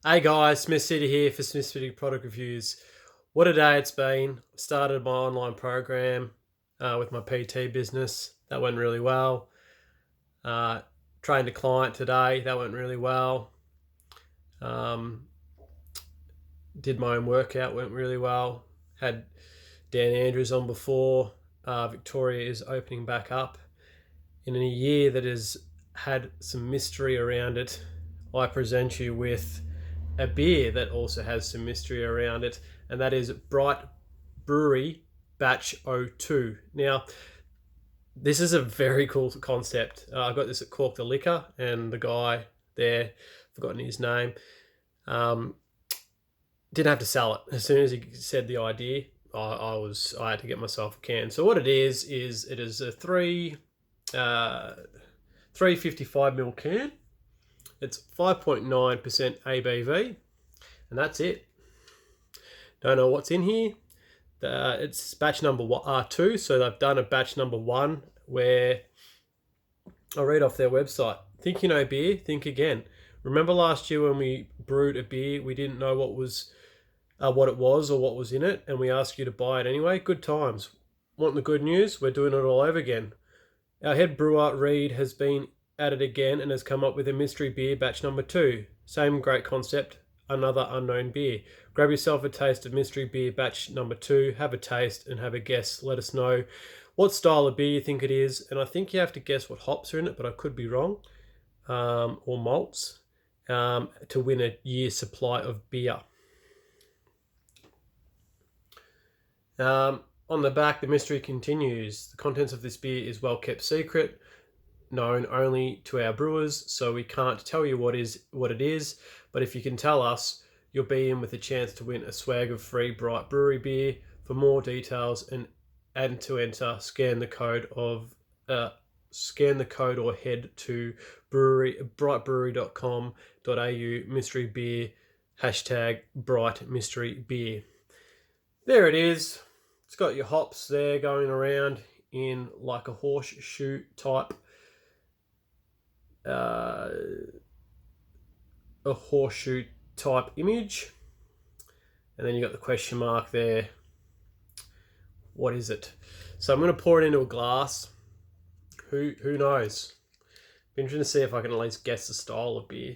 Hey guys, Smith City here for Smith City Product Reviews. What a day it's been. Started my online program with my PT business. That went really well. Trained a client today. That went really well. Um, did my own workout. Went really well. Had Dan Andrews on before. Victoria is opening back up. In a year that has had some mystery around it, I present you with a beer that also has some mystery around it, and that is Bright Brewery Batch '02. Now, this is a very cool concept. I got this at Cork the Liquor, and the guy there, forgotten his name, um, didn't have to sell it. As soon as he said the idea, I had to get myself a can. So what it is it is a 355 ml can. It's 5.9% ABV, and that's it. Don't know what's in here. It's batch number two, so they've done a batch number one where I'll read off their website. Think you know beer? Think again. Remember last year when we brewed a beer, we didn't know what it was or what was in it, and we asked you to buy it anyway? Good times. Want the good news? We're doing it all over again. Our head brewer, Reed, has been at it again and has come up with a mystery beer batch number two. Same great concept, another unknown beer. Grab yourself a taste of mystery beer batch number two, have a taste and have a guess. Let us know what style of beer you think it is, and I think you have to guess what hops are in it, but I could be wrong, or malts, to win a year's supply of beer. On the back, the mystery continues. The contents of this beer is well kept secret, known only to our brewers, so we can't tell you what it is, but if you can tell us, you'll be in with a chance to win a swag of free Bright Brewery beer. For more details and to enter, scan the code or head to brightbrewery.com.au mystery beer #bright mystery beer. There it is. It's got your hops there going around in like a horseshoe type image, and then you got the question mark there. What is it? So I'm going to pour it into a glass. Who knows? Be interesting to see if I can at least guess the style of beer.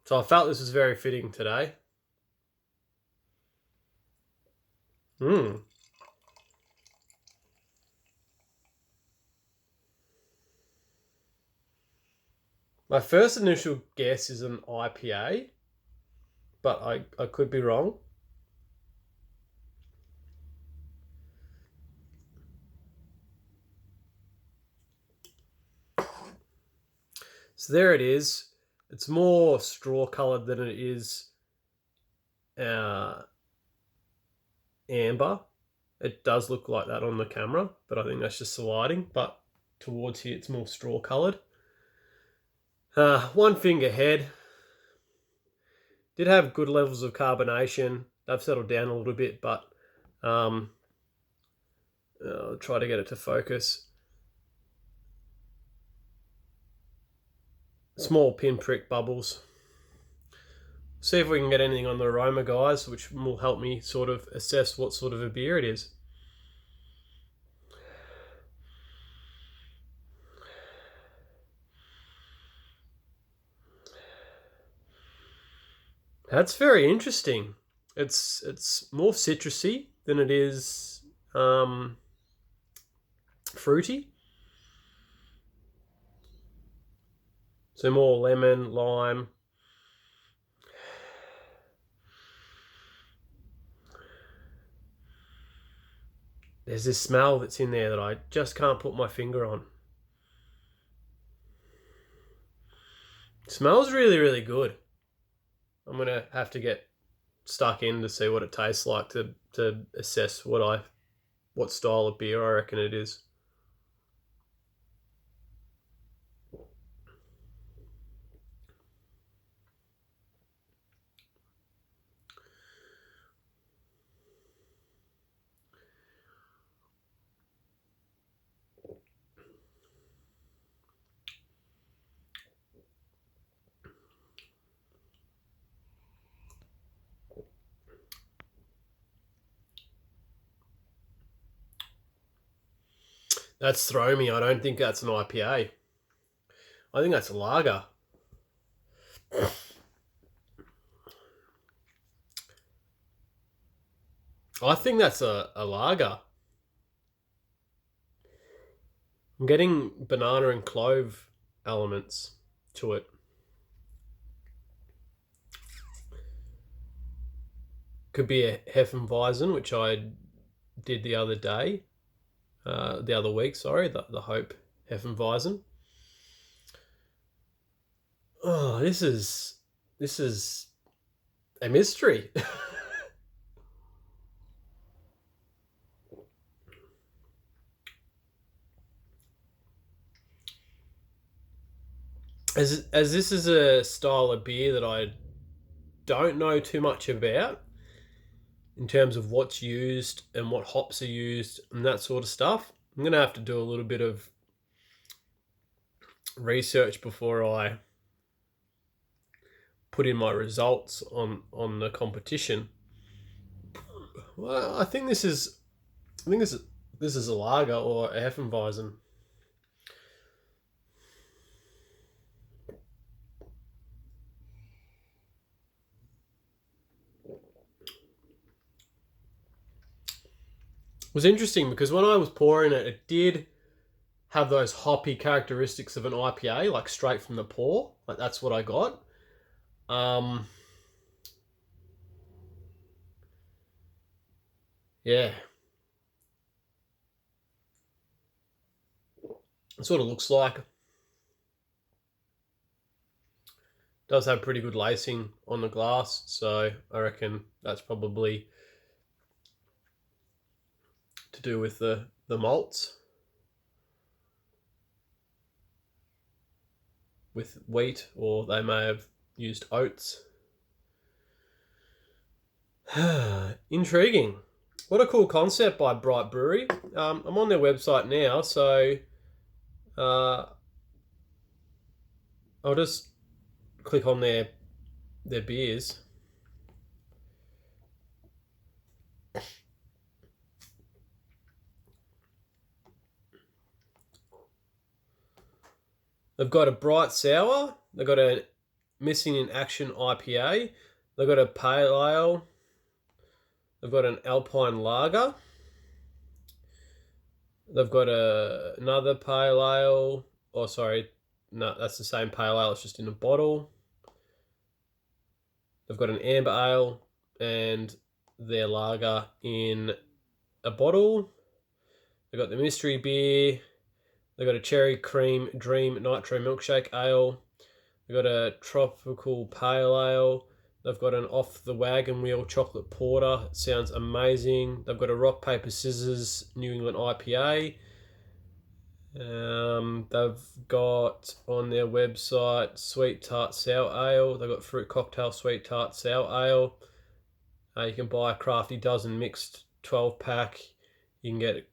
So I felt this was very fitting today. My first initial guess is an IPA, but I could be wrong. So there it is. It's more straw coloured than it is amber. It does look like that on the camera, but I think that's just the lighting. But towards here, it's more straw coloured. One finger head. Did have good levels of carbonation. They've settled down a little bit, but I'll try to get it to focus. Small pinprick bubbles. See if we can get anything on the aroma, guys, which will help me sort of assess what sort of a beer it is. That's very interesting. It's more citrusy than it is fruity. So more lemon, lime. There's this smell that's in there that I just can't put my finger on. It smells really, really good. I'm going to have to get stuck in to see what it tastes like to assess what style of beer I reckon it is. That's thrown me. I don't think that's an IPA. I think that's a lager. I think that's a lager. I'm getting banana and clove elements to it. Could be a Hefeweizen, which I did the other day. The other week, sorry, the Hope Hefeweizen. Oh, this is a mystery. As this is a style of beer that I don't know too much about in terms of what's used and what hops are used and that sort of stuff, I'm going to have to do a little bit of research before I put in my results on the competition. Well, I think this is a lager or a Hefeweizen. It was interesting because when I was pouring it, it did have those hoppy characteristics of an IPA, like straight from the pour. Like that's what I got. Yeah. It sort of looks like. Does have pretty good lacing on the glass, so I reckon that's probably to do with the malts. With wheat, or they may have used oats. Intriguing. What a cool concept by Bright Brewery. I'm on their website now, so I'll just click on their beers. They've got a bright sour. They've got a missing in action IPA. They've got a pale ale. They've got an Alpine lager. They've got another pale ale. Oh, sorry. No, that's the same pale ale. It's just in a bottle. They've got an amber ale and their lager in a bottle. They've got the mystery beer. They've got a cherry cream dream nitro milkshake ale. They've got a tropical pale ale. They've got an off the wagon wheel chocolate porter. It sounds amazing. They've got a rock paper scissors New England IPA. They've got on their website sweet tart sour ale. They've got fruit cocktail sweet tart sour ale. You can buy a Crafty Dozen mixed 12-pack. You can get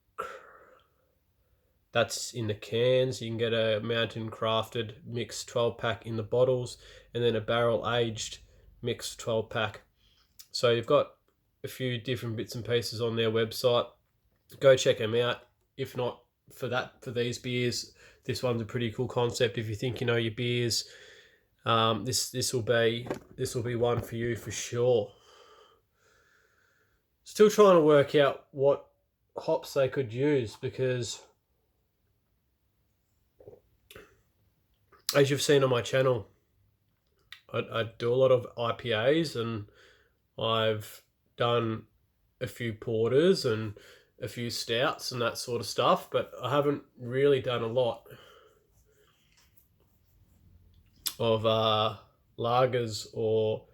that's in the cans. You can get a Mountain Crafted mixed 12-pack in the bottles, and then a barrel aged mixed 12-pack. So you've got a few different bits and pieces on their website. Go check them out. If not for these beers, this one's a pretty cool concept. If you think you know your beers, this will be one for you for sure. Still trying to work out what hops they could use, because as you've seen on my channel, I do a lot of IPAs, and I've done a few porters and a few stouts and that sort of stuff, but I haven't really done a lot of lagers or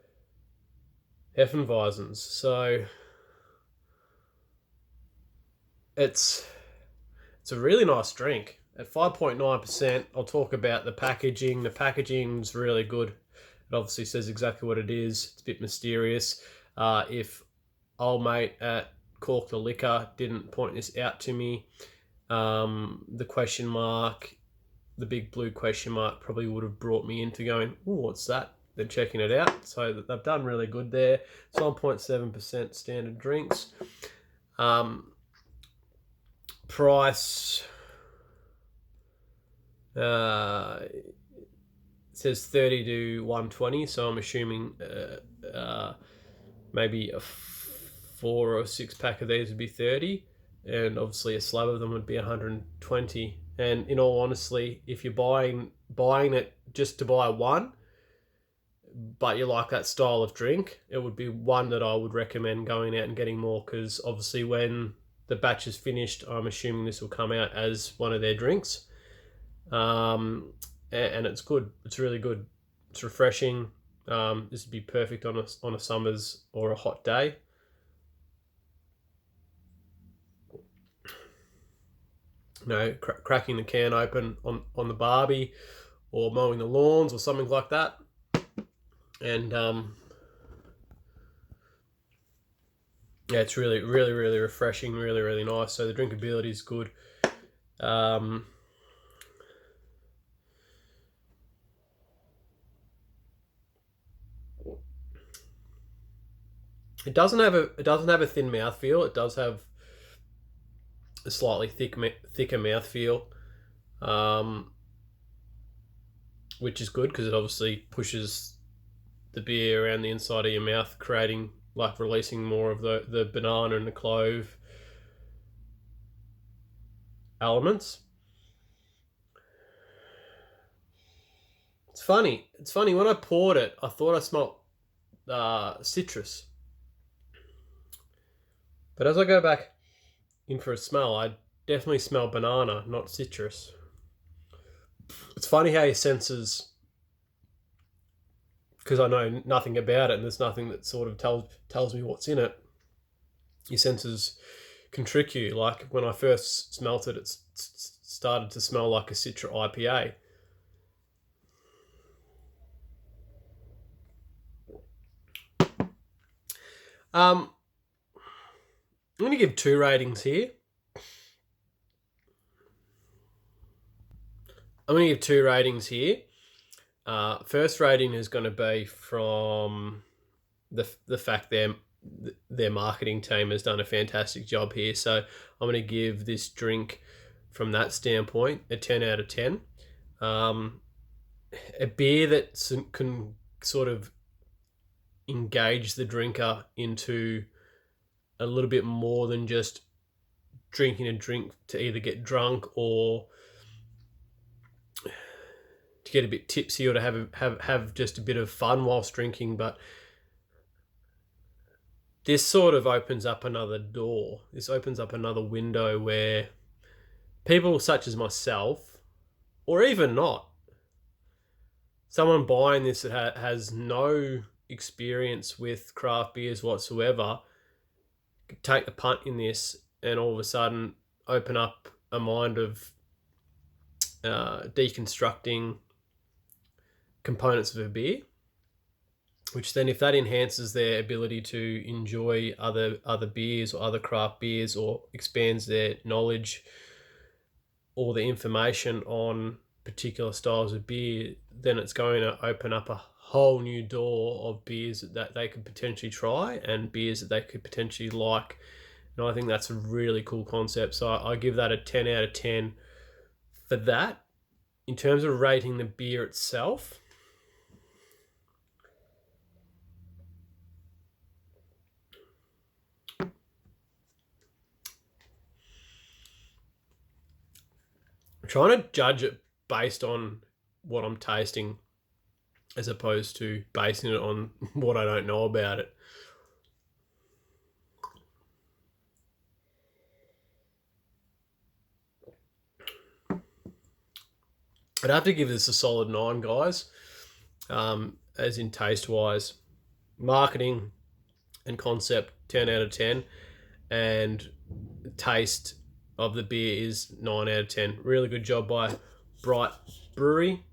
Hefeweizens. So it's a really nice drink. At 5.9%, I'll talk about the packaging. The packaging's really good. It obviously says exactly what it is. It's a bit mysterious. If old mate at Cork the Liquor didn't point this out to me, the question mark, the big blue question mark, probably would have brought me into going, "Ooh, what's that?" Then checking it out. So they've done really good there. It's 1.7% standard drinks. Price, It says 30 to 120, so I'm assuming maybe a 4 or 6 pack of these would be 30, and obviously a slab of them would be 120. And in all honesty, if you're buying it just to buy one, but you like that style of drink, it would be one that I would recommend going out and getting more, because obviously when the batch is finished, I'm assuming this will come out as one of their drinks. And it's good. It's really good. It's refreshing. This would be perfect on a summer's or a hot day. Cracking the can open on the barbie, or mowing the lawns or something like that. And yeah, it's really, really, really refreshing, really, really nice. So the drinkability is good. It doesn't have a thin mouthfeel. It does have a slightly thicker mouthfeel, which is good because it obviously pushes the beer around the inside of your mouth, releasing more of the banana and the clove elements. It's funny when I poured it, I thought I smelt citrus, but as I go back in for a smell, I definitely smell banana, not citrus. It's funny how your senses, because I know nothing about it and there's nothing that sort of tells me what's in it, your senses can trick you. Like when I first smelt it, it started to smell like a Citra IPA. I'm going to give 2 ratings here. First rating is going to be from the fact their marketing team has done a fantastic job here. So I'm going to give this drink, from that standpoint, a 10 out of 10. A beer that can sort of engage the drinker into a little bit more than just drinking a drink to either get drunk or to get a bit tipsy, or to have just a bit of fun whilst drinking. But this sort of opens up another door. This opens up another window where people such as myself, or even not, someone buying this that has no experience with craft beers whatsoever, could take the punt in this and all of a sudden open up a mind of deconstructing components of a beer, which then, if that enhances their ability to enjoy other beers or other craft beers, or expands their knowledge or the information on particular styles of beer, then it's going to open up a whole new door of beers that they could potentially try and beers that they could potentially like. And I think that's a really cool concept. So I give that a 10 out of 10 for that. In terms of rating the beer itself, I'm trying to judge it based on what I'm tasting, as opposed to basing it on what I don't know about it. I'd have to give this a solid 9, guys. As in taste-wise, marketing and concept, 10 out of 10, and taste of the beer is 9 out of 10. Really good job by Bright Brewery.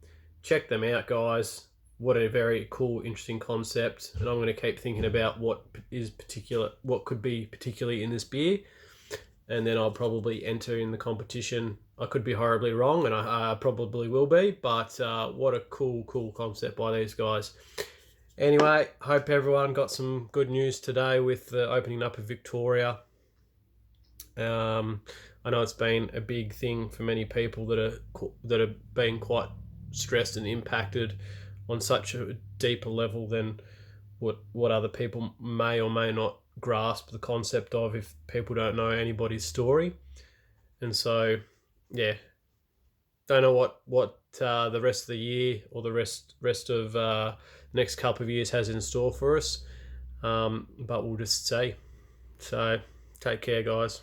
Check them out, guys. What a very cool, interesting concept. And I'm going to keep thinking about what could be particularly in this beer. And then I'll probably enter in the competition. I could be horribly wrong, and I probably will be. But what a cool concept by these guys. Anyway, hope everyone got some good news today with the opening up of Victoria. I know it's been a big thing for many people that are being quite stressed and impacted on such a deeper level than what other people may or may not grasp the concept of if people don't know anybody's story. And so, yeah, don't know what the rest of the year or the rest of next couple of years has in store for us, but we'll just see. So, take care, guys.